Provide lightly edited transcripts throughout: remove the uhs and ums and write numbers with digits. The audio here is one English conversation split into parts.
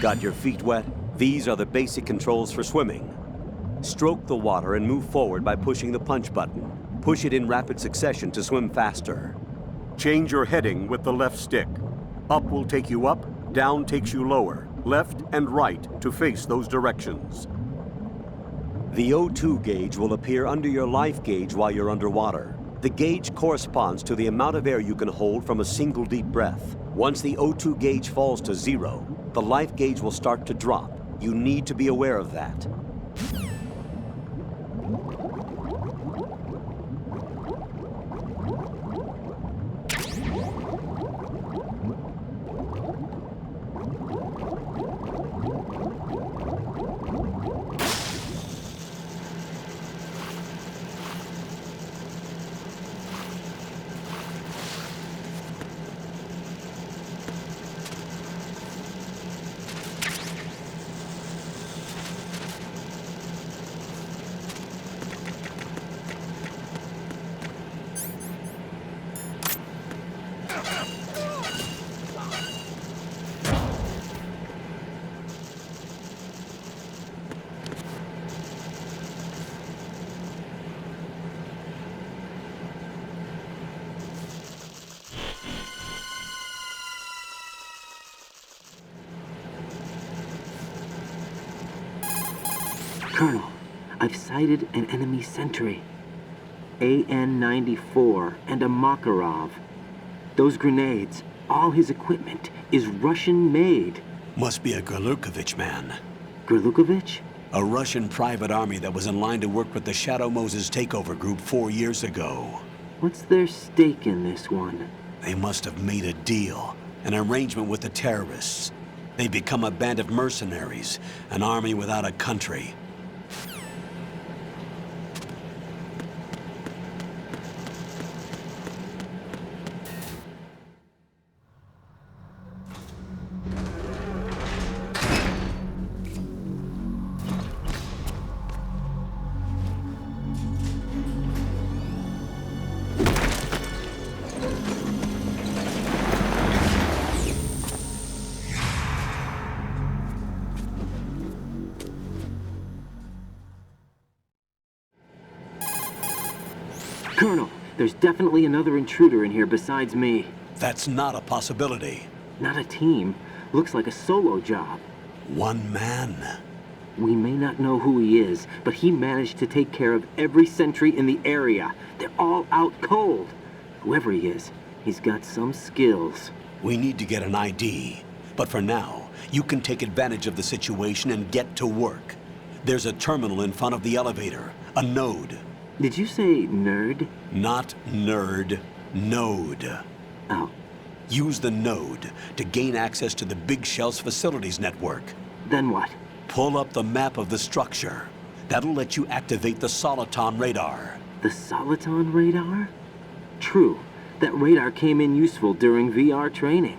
Got your feet wet? These are the basic controls for swimming. Stroke the water and move forward by pushing the punch button. Push it in rapid succession to swim faster. Change your heading with the left stick. Up will take you up, down takes you lower, left and right to face those directions. The O2 gauge will appear under your life gauge while you're underwater. The gauge corresponds to the amount of air you can hold from a single deep breath. Once the O2 gauge falls to 0, the life gauge will start to drop. You need to be aware of that. Colonel, I've sighted an enemy sentry. AN-94 and a Makarov. Those grenades, all his equipment, is Russian-made. Must be a Gurlukovich man. Gurlukovich? A Russian private army that was in line to work with the Shadow Moses takeover group 4 years ago. What's their stake in this one? They must have made a deal, an arrangement with the terrorists. They've become a band of mercenaries, an army without a country. Colonel, there's definitely another intruder in here besides me. That's not a possibility. Not a team. Looks like a solo job. One man. We may not know who he is, but he managed to take care of every sentry in the area. They're all out cold. Whoever he is, he's got some skills. We need to get an ID. But for now, you can take advantage of the situation and get to work. There's a terminal in front of the elevator, a node. Did you say nerd? Not nerd, node. Oh. Use the node to gain access to the Big Shell's facilities network. Then what? Pull up the map of the structure. That'll let you activate the Soliton radar. The Soliton radar? True. That radar came in useful during VR training.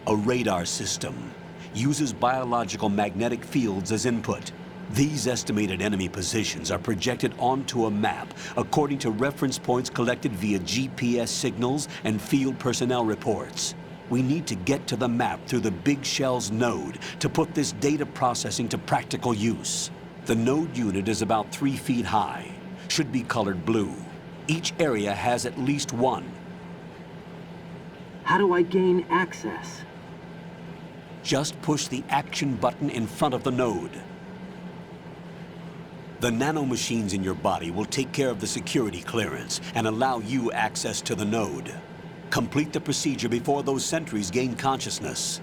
A radar system uses biological magnetic fields as input. These estimated enemy positions are projected onto a map according to reference points collected via GPS signals and field personnel reports. We need to get to the map through the Big Shell's node to put this data processing to practical use. The node unit is about 3 feet high, should be colored blue. Each area has at least one. How do I gain access? Just push the action button in front of the node. The nanomachines in your body will take care of the security clearance and allow you access to the node. Complete the procedure before those sentries gain consciousness.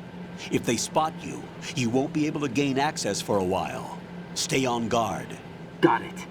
If they spot you, you won't be able to gain access for a while. Stay on guard. Got it.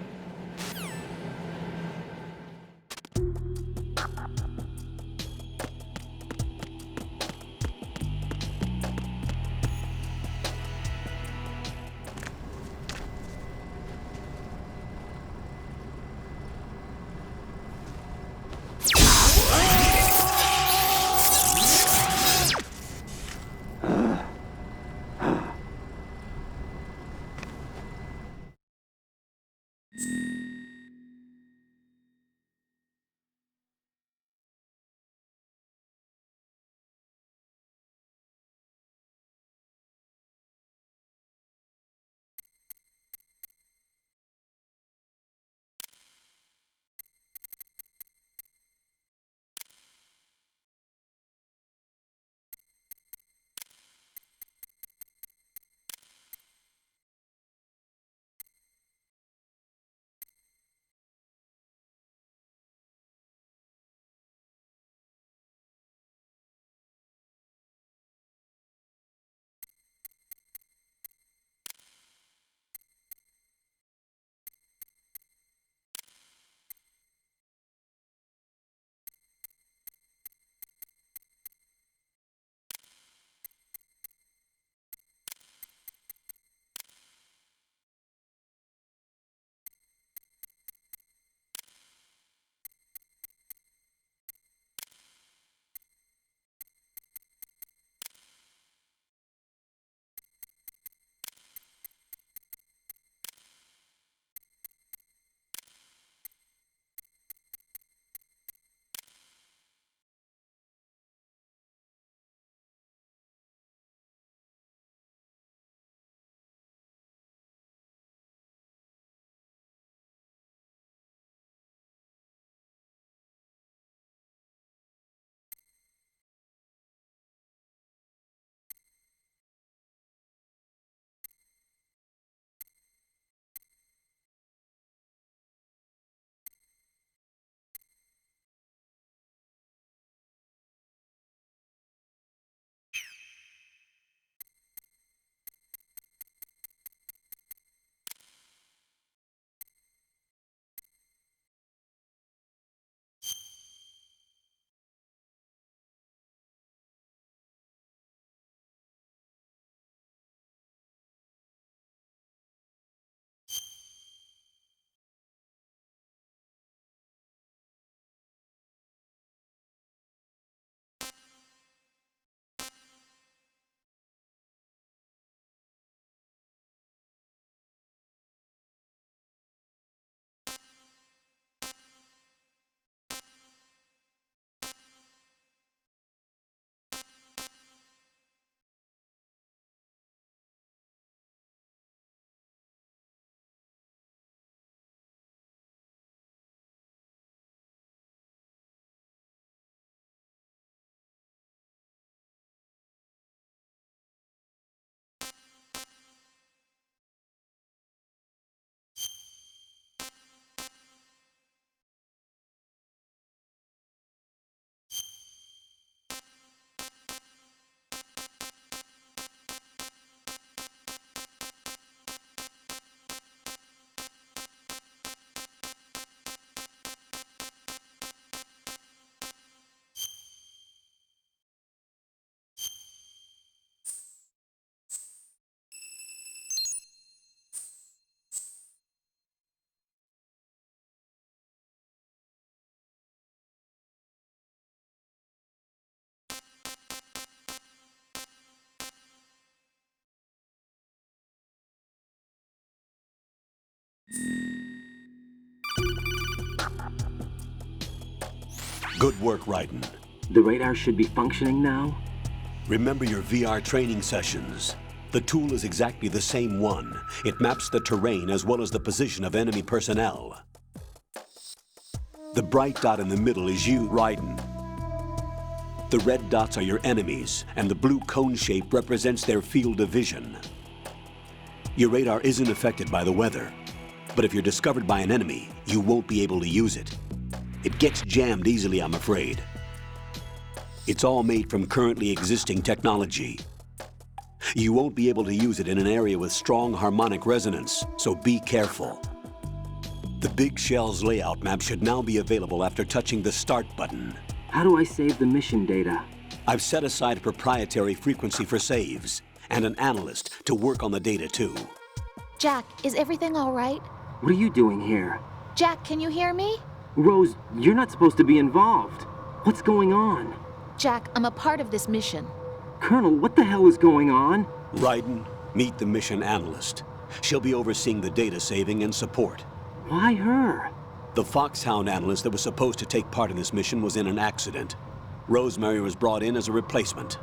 Good work, Raiden. The radar should be functioning now? Remember your VR training sessions. The tool is exactly the same one. It maps the terrain as well as the position of enemy personnel. The bright dot in the middle is you, Raiden. The red dots are your enemies, and the blue cone shape represents their field of vision. Your radar isn't affected by the weather, but if you're discovered by an enemy, you won't be able to use it. It gets jammed easily, I'm afraid. It's all made from currently existing technology. You won't be able to use it in an area with strong harmonic resonance, so be careful. The Big Shell's layout map should now be available after touching the Start button. How do I save the mission data? I've set aside a proprietary frequency for saves, and an analyst to work on the data too. Jack, is everything all right? What are you doing here? Jack, can you hear me? Rose, you're not supposed to be involved. What's going on? Jack, I'm a part of this mission. Colonel, what the hell is going on? Raiden, meet the mission analyst. She'll be overseeing the data saving and support. Why her? The Foxhound analyst that was supposed to take part in this mission was in an accident. Rosemary was brought in as a replacement.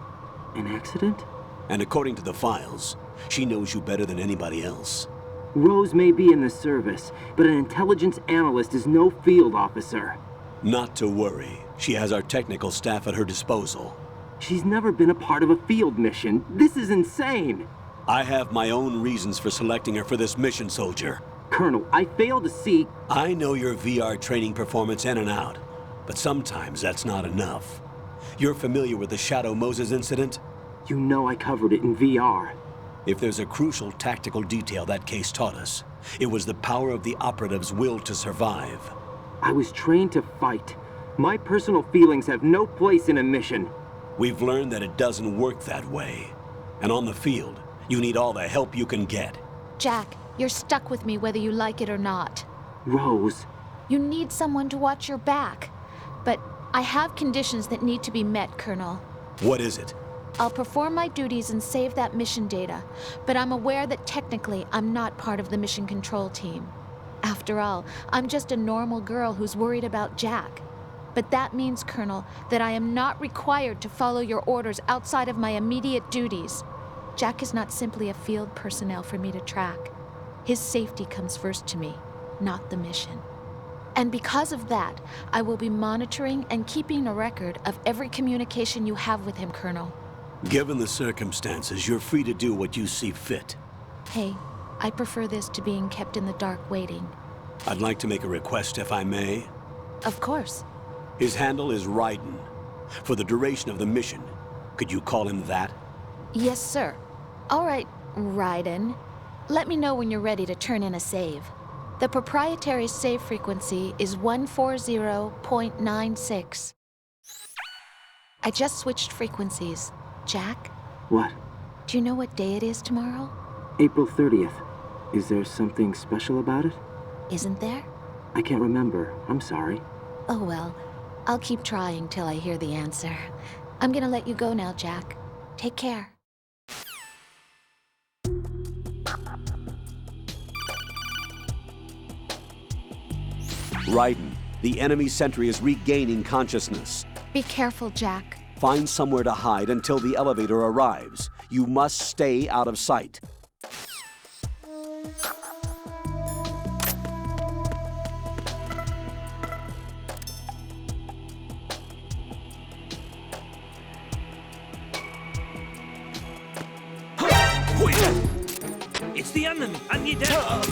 An accident? And according to the files, she knows you better than anybody else. Rose may be in the service, but an intelligence analyst is no field officer. Not to worry. She has our technical staff at her disposal. She's never been a part of a field mission. This is insane! I have my own reasons for selecting her for this mission, soldier. Colonel, I fail to see... I know your VR training performance in and out, but sometimes that's not enough. You're familiar with the Shadow Moses incident? You know I covered it in VR. If there's a crucial tactical detail that case taught us, it was the power of the operative's will to survive. I was trained to fight. My personal feelings have no place in a mission. We've learned that it doesn't work that way. And on the field, you need all the help you can get. Jack, you're stuck with me whether you like it or not. Rose. You need someone to watch your back. But I have conditions that need to be met, Colonel. What is it? I'll perform my duties and save that mission data, but I'm aware that technically I'm not part of the mission control team. After all, I'm just a normal girl who's worried about Jack. But that means, Colonel, that I am not required to follow your orders outside of my immediate duties. Jack is not simply a field personnel for me to track. His safety comes first to me, not the mission. And because of that, I will be monitoring and keeping a record of every communication you have with him, Colonel. Given the circumstances, you're free to do what you see fit. Hey, I prefer this to being kept in the dark waiting. I'd like to make a request, if I may. Of course. His handle is Raiden. For the duration of the mission, could you call him that? Yes, sir. All right, Raiden. Let me know when you're ready to turn in a save. The proprietary save frequency is 140.96. I just switched frequencies. Jack, What? do you know what day it is tomorrow? April 30th. Is there something special about it? Isn't there? I can't remember. I'm sorry. Oh well, I'll keep trying till I hear the answer. I'm gonna let you go now, Jack. Take care. Raiden, the enemy sentry is regaining consciousness. Be careful, Jack. Find somewhere to hide until the elevator arrives. You must stay out of sight. It's the enemy! I need help!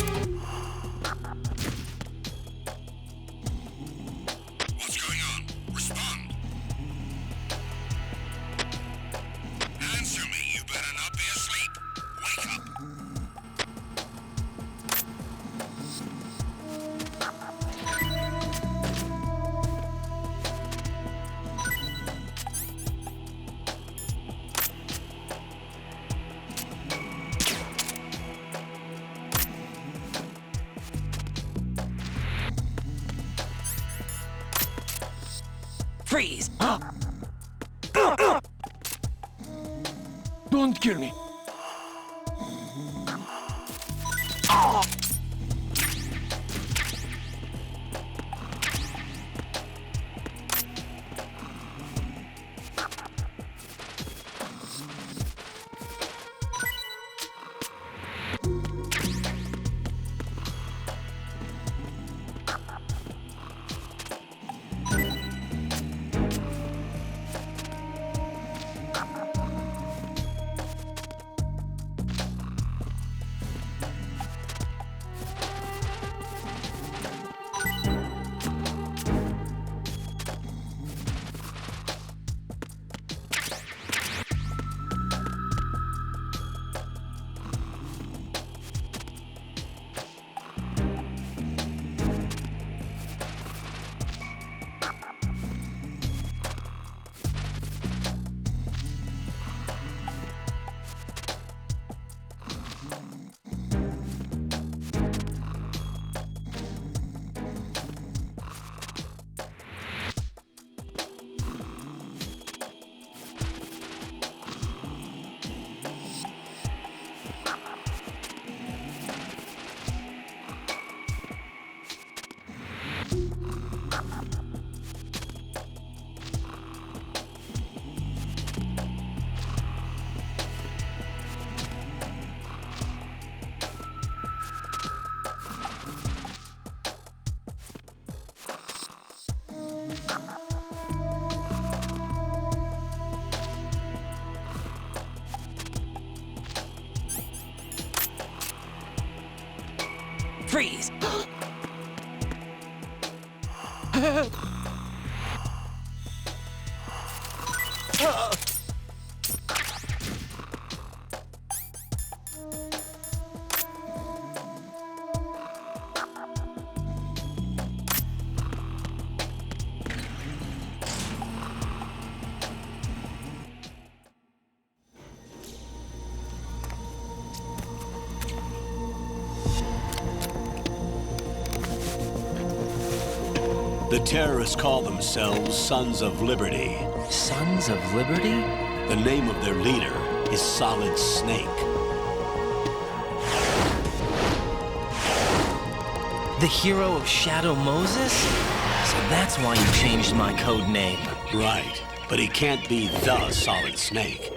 What's going on? Respond! Answer me, you better not be asleep! Wake up! Freeze! Don't kill me! Freeze! The terrorists call themselves Sons of Liberty. Sons of Liberty? The name of their leader is Solid Snake. The hero of Shadow Moses? So that's why you changed my code name. Right, but he can't be the Solid Snake.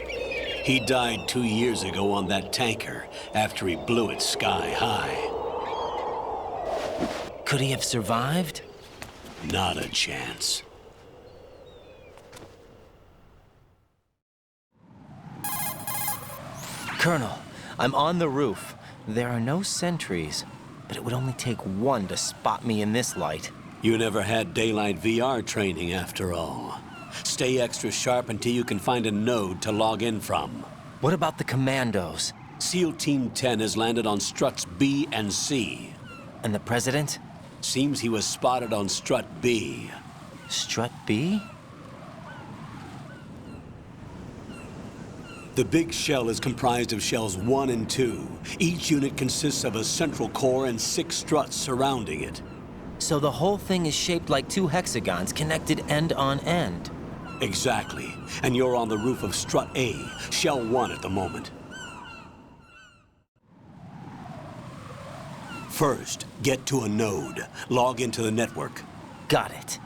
He died 2 years ago on that tanker after he blew it sky high. Could he have survived? Not a chance. Colonel, I'm on the roof. There are no sentries, but it would only take one to spot me in this light. You never had daylight VR training after all. Stay extra sharp until you can find a node to log in from. What about the commandos? SEAL Team 10 has landed on struts B and C. And the president? Seems he was spotted on strut B. Strut B? The big shell is comprised of shells 1 and 2. Each unit consists of a central core and 6 struts surrounding it. So the whole thing is shaped like 2 hexagons connected end on end. Exactly. And you're on the roof of strut A, shell 1 at the moment. First, get to a node. Log into the network. Got it.